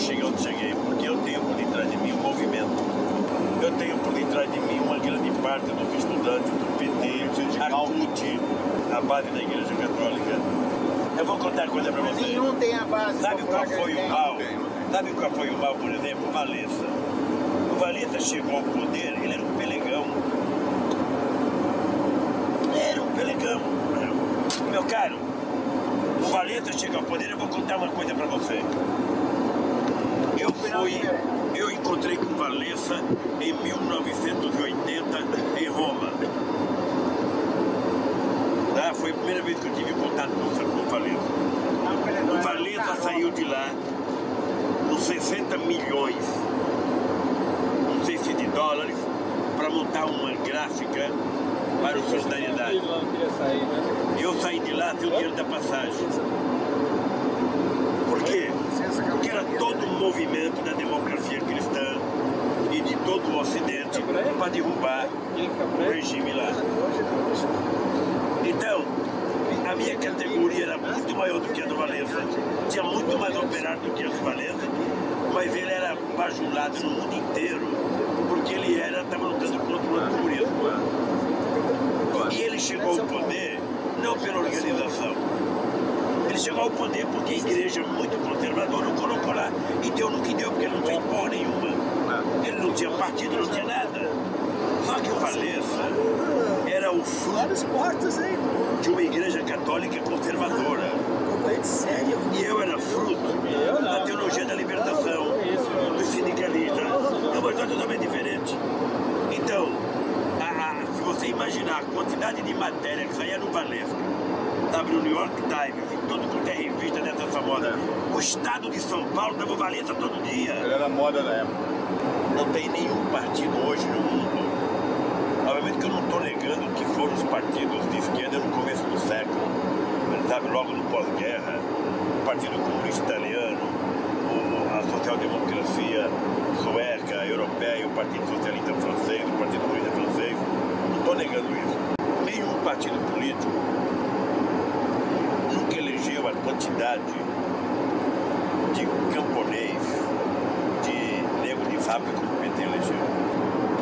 cheguei onde cheguei porque eu tenho por detrás de mim um movimento. Eu tenho por detrás de mim uma grande parte dos estudantes do PT, a CUT, a base da Igreja Católica. Eu vou contar uma coisa pra você. Nenhum tem a base. Sabe qual foi o mal? Sabe qual foi o mal, por exemplo? O Valença. O Valença chegou ao poder, ele era um pelegão. Era um pelegão. Meu caro, o Valença chegou ao poder, eu vou contar uma coisa pra você. Eu encontrei com o Valença em 1980 em Roma. Tá? Foi a primeira vez que eu tive contato com o Valença. O Valença saiu de lá com 60 milhões, não sei se de dólares, para montar uma gráfica para o Solidariedade. Eu saí de lá sem o dinheiro da passagem. Por quê? Porque era todo um movimento da democracia cristã e de todo o Ocidente para derrubar o regime lá. Então, a minha categoria era muito maior do que a do Valença, tinha muito mais operário do que a do Valença, mas ele era bajulado no mundo inteiro, porque ele estava lutando contra o comunismo. E ele chegou ao poder não pela organização. Ele chegou ao poder porque a igreja muito conservadora o colocou lá. E deu no que deu, porque ele não fez porra nenhuma. Ele não tinha partido, não tinha nada. Só que o Valença era o fruto de uma igreja católica conservadora. E eu era fruto da teologia da libertação, dos sindicalistas. É uma coisa totalmente diferente. Então, se você imaginar a quantidade de matéria que saía no Valença, sabe, no New York Times, em todo quanto é revista dessa famosa, o estado de São Paulo dava Valença todo dia. Ele era moda na época. Não tem nenhum partido hoje no mundo. Obviamente que eu não estou negando que foram os partidos de esquerda no começo do século, sabe, logo no pós-guerra, o Partido Comunista Italiano, a social-democracia sueca, europeia, o Partido Socialista Francês, o Partido Comunista Francês. Não estou negando isso. Nenhum partido político nunca elegeu a quantidade de camponês, de nego de fábrica como o PT elegeu.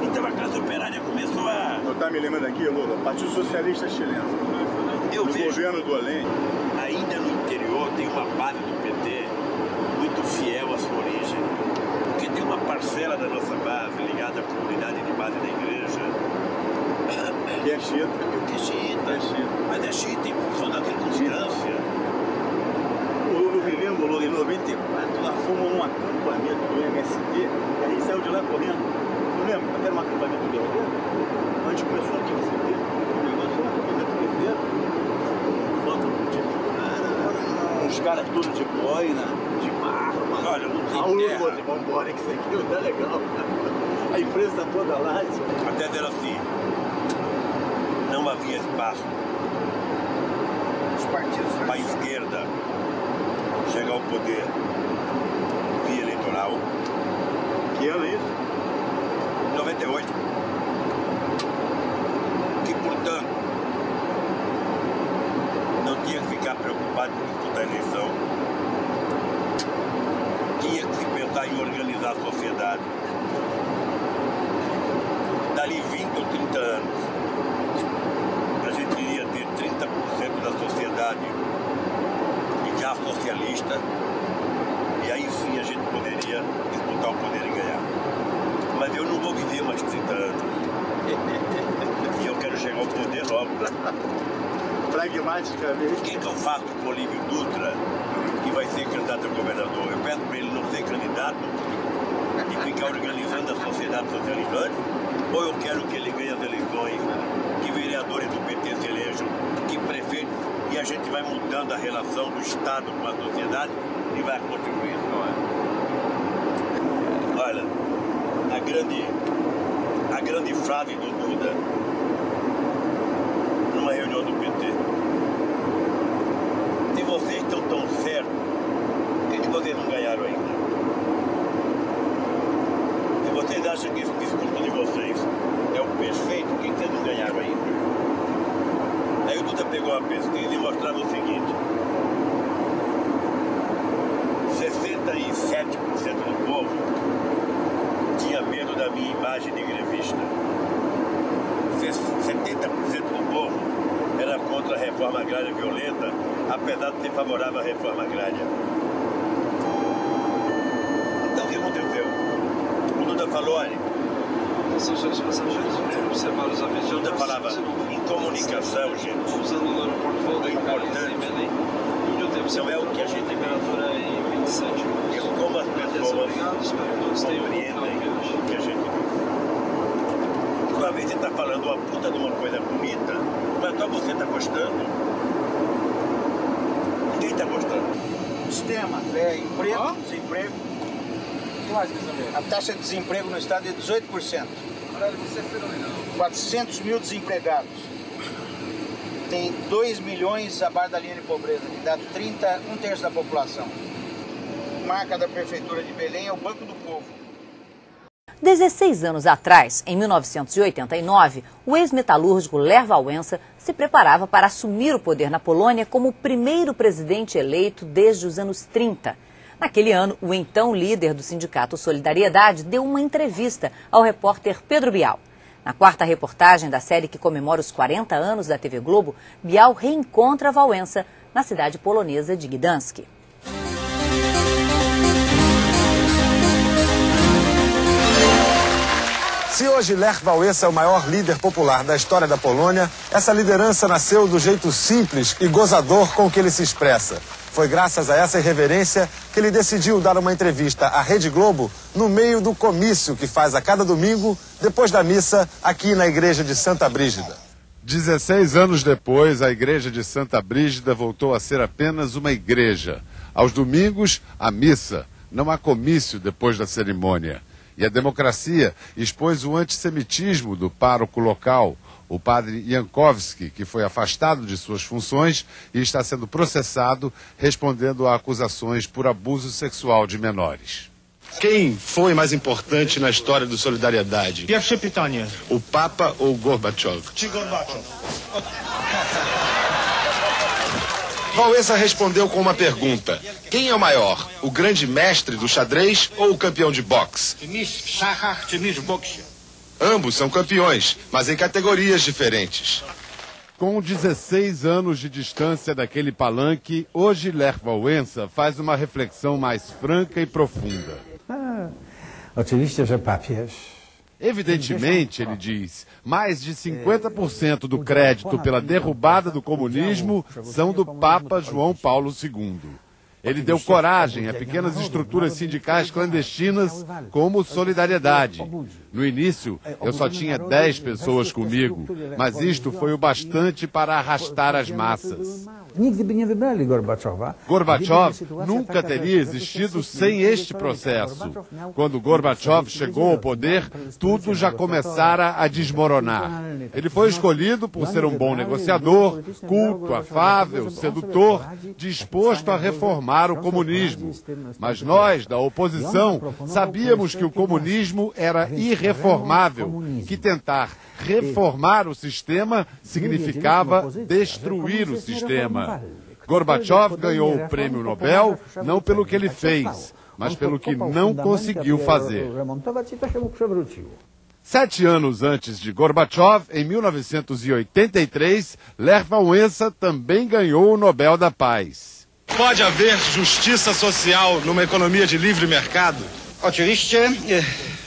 Então a classe operária começou a... Eu estava me lembrando aqui, Lula, Partido Socialista Chileno. Eu no vejo, governo do Além. ainda no interior tem uma base do PT muito fiel à sua origem. Porque tem uma parcela da nossa base ligada à comunidade de base da igreja. Que é xiita. Que é xiita. É xiita. Mas é xiita em função da circunstância. Eu me lembro, Lula, em 94, lá fomos num acampamento do MST, e aí saiu de lá correndo. Eu lembro, até um acampamento do MST, a gente começou aqui no CT, o negócio foi um acampamento inteiro, foto uns caras todos de boina, de barba. Olha, não tem Raul, terra. vamos embora, que isso aqui não tá legal. A empresa toda lá. Até era assim, não havia espaço Os partidos para a esquerda chegar ao poder via eleitoral. que ano é isso? 98. Que, portanto, não tinha que ficar preocupado com disputar a eleição, tinha que se pensar em organizar a sociedade. Dali 20 ou 30 anos, a gente iria ter 30% da sociedade já socialista, e aí sim a gente poderia disputar o poder e ganhar. Mas eu não vou viver mais 30 anos. E eu quero chegar ao poder logo. Pragmaticamente. O que eu faço com o Olívio Dutra, que vai ser candidato a governador? Eu peço para ele não ser candidato e ficar organizando a sociedade socialista antes? Ou eu quero que ele ganhe as eleições, que vereadores do PT se elejam, que prefeitos, e a gente vai mudando a relação do Estado com a sociedade e vai contribuir? Olha, a grande frase do Duda numa reunião do PT: se vocês estão tão certos, por que vocês não ganharam ainda? Se vocês acham que esse discurso de vocês é o perfeito, por que vocês não ganharam ainda? Aí o Duda pegou a pesquisa e mostrava o seguinte: 67% imagem de grevista. 70% do povo era contra a reforma agrária violenta, apesar de ser favorável à reforma agrária. Então o que aconteceu? O Lula falou, olha, São senhores passageiros, observar os avisos. o Lula falava em comunicação, gente. Usando o aeroporto volta É importante. Não é o que a gente temperatura em 27. é como as pessoas compreendem o que a gente diz. Uma vez você está falando uma puta de uma coisa bonita, mas só você está gostando. Ninguém está gostando. Sistema, emprego, desemprego. A taxa de desemprego no estado é 18%. 400 mil desempregados. Tem 2 milhões abaixo da linha de pobreza, que dá 1/3 da população. Marca da Prefeitura de Belém é o Banco do Povo. 16 anos atrás, em 1989, o ex-metalúrgico Lech Wałęsa se preparava para assumir o poder na Polônia como o primeiro presidente eleito desde os anos 30. Naquele ano, o então líder do sindicato Solidariedade deu uma entrevista ao repórter Pedro Bial. Na quarta reportagem da série que comemora os 40 anos da TV Globo, Bial reencontra Wałęsa na cidade polonesa de Gdansk. Se hoje Lech Wałęsa é o maior líder popular da história da Polônia, essa liderança nasceu do jeito simples e gozador com que ele se expressa. Foi graças a essa irreverência que ele decidiu dar uma entrevista à Rede Globo no meio do comício que faz a cada domingo, depois da missa, aqui na igreja de Santa Brígida. 16 anos depois, a igreja de Santa Brígida voltou a ser apenas uma igreja. Aos domingos, a missa. Não há comício depois da cerimônia. E a democracia expôs o antissemitismo do pároco local, o padre Jankowski, que foi afastado de suas funções e está sendo processado, respondendo a acusações por abuso sexual de menores. Quem foi mais importante na história do Solidariedade? Pierwsze pytanie. O Papa ou Gorbachev? Wałęsa respondeu com uma pergunta. Quem é o maior, o grande mestre do xadrez ou o campeão de boxe? Mistrz w szachach czy mistrz w boksie? Ambos são campeões, mas em categorias diferentes. Com 16 anos de distância daquele palanque, hoje Lech Wałęsa faz uma reflexão mais franca e profunda. Oczywiście, że papież. Evidentemente, ele diz, mais de 50% do crédito pela derrubada do comunismo são do Papa João Paulo II. Ele deu coragem a pequenas estruturas sindicais clandestinas como Solidariedade. No início, eu só tinha 10 pessoas comigo, mas isto foi o bastante para arrastar as massas. Gorbachev nunca teria existido sem este processo. Quando Gorbachev chegou ao poder, tudo já começara a desmoronar. Ele foi escolhido por ser um bom negociador, culto, afável, sedutor, disposto a reformar o comunismo. Mas nós, da oposição, sabíamos que o comunismo era irreformável, que tentar reformar o sistema significava destruir o sistema. Gorbachev ganhou o prêmio Nobel não pelo que ele fez, mas pelo que não conseguiu fazer. 7 anos antes de Gorbachev, em 1983, Lech Wałęsa também ganhou o Nobel da Paz. Pode haver justiça social numa economia de livre mercado? Oczywiście,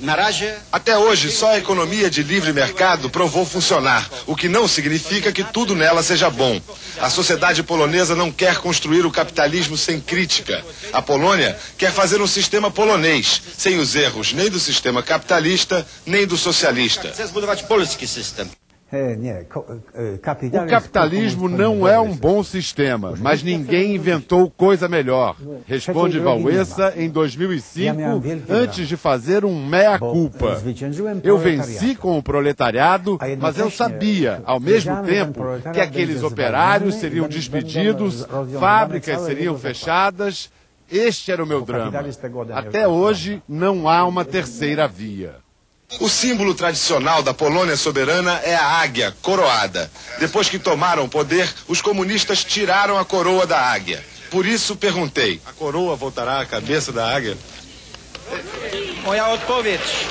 na razie. Até hoje, só a economia de livre mercado provou funcionar, o que não significa que tudo nela seja bom. A sociedade polonesa não quer construir o capitalismo sem crítica. A Polônia quer fazer um sistema polonês, sem os erros nem do sistema capitalista, nem do socialista. Chce zbudować polski system. O capitalismo não é um bom sistema, mas ninguém inventou coisa melhor, responde Wałęsa em 2005, antes de fazer um meia-culpa. Eu venci com o proletariado, mas eu sabia, ao mesmo tempo, que aqueles operários seriam despedidos, fábricas seriam fechadas. Este era o meu drama. Até hoje, não há uma terceira via. O símbolo tradicional da Polônia soberana é a águia, coroada. Depois que tomaram o poder, os comunistas tiraram a coroa da águia. Por isso perguntei, a coroa voltará à cabeça da águia? Moja odpowiedź.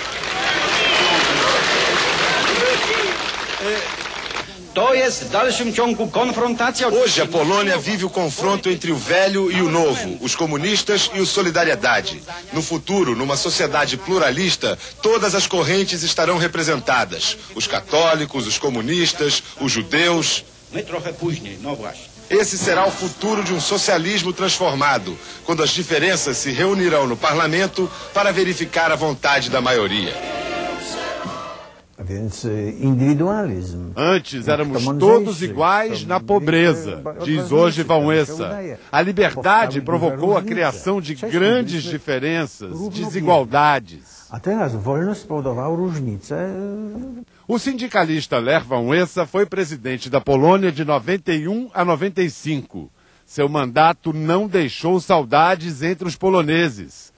Hoje a Polônia vive o confronto entre o velho e o novo, os comunistas e o Solidariedade. No futuro, numa sociedade pluralista, todas as correntes estarão representadas. Os católicos, os comunistas, os judeus. Esse será o futuro de um socialismo transformado, quando as diferenças se reunirão no parlamento para verificar a vontade da maioria. Antes éramos todos iguais na pobreza, diz hoje Wałęsa. A liberdade provocou a criação de grandes diferenças, desigualdades. O sindicalista Lech Wałęsa foi presidente da Polônia de 91 a 95. Seu mandato não deixou saudades entre os poloneses.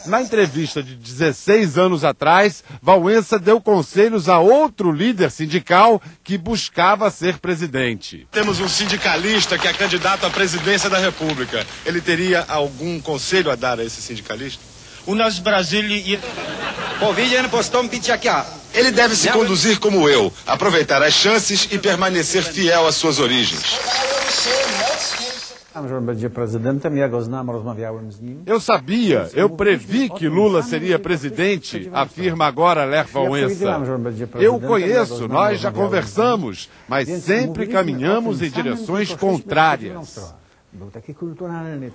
Na entrevista de 16 anos atrás, Wałęsa deu conselhos a outro líder sindical que buscava ser presidente. Temos um sindicalista que é candidato à presidência da República. Ele teria algum conselho a dar a esse sindicalista? Ele deve se conduzir como eu, aproveitar as chances e permanecer fiel às suas origens. Eu previ que Lula seria presidente, afirma agora Lech Wałęsa. Eu o conheço, nós já conversamos, mas sempre caminhamos em direções contrárias.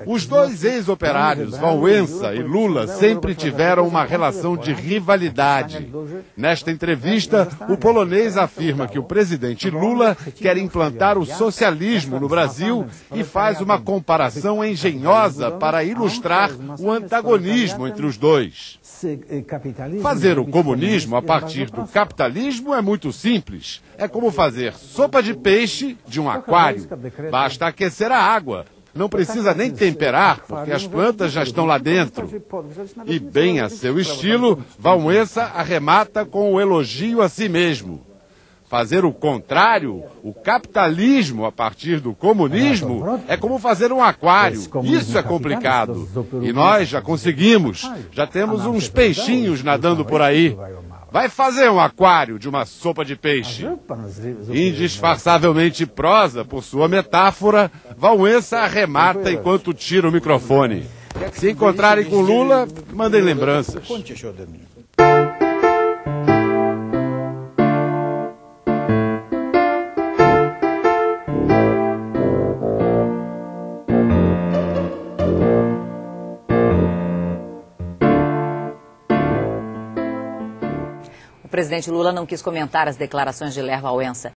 Os dois ex-operários, Wałęsa e Lula, sempre tiveram uma relação de rivalidade. Nesta entrevista, o polonês afirma que o presidente Lula quer implantar o socialismo no Brasil e faz uma comparação engenhosa para ilustrar o antagonismo entre os dois. Fazer o comunismo a partir do capitalismo é muito simples. É como fazer sopa de peixe de um aquário. Basta aquecer a água. Não precisa nem temperar, porque as plantas já estão lá dentro. E bem a seu estilo, Wałęsa arremata com o elogio a si mesmo. Fazer o contrário, o capitalismo a partir do comunismo, é como fazer um aquário. Isso é complicado. E nós já conseguimos. Já temos uns peixinhos nadando por aí. Vai fazer um aquário de uma sopa de peixe. Indisfarçavelmente prosa por sua metáfora, Wałęsa arremata enquanto tira o microfone. Se encontrarem com Lula, mandem lembranças. O presidente Lula não quis comentar as declarações de Lech Wałęsa.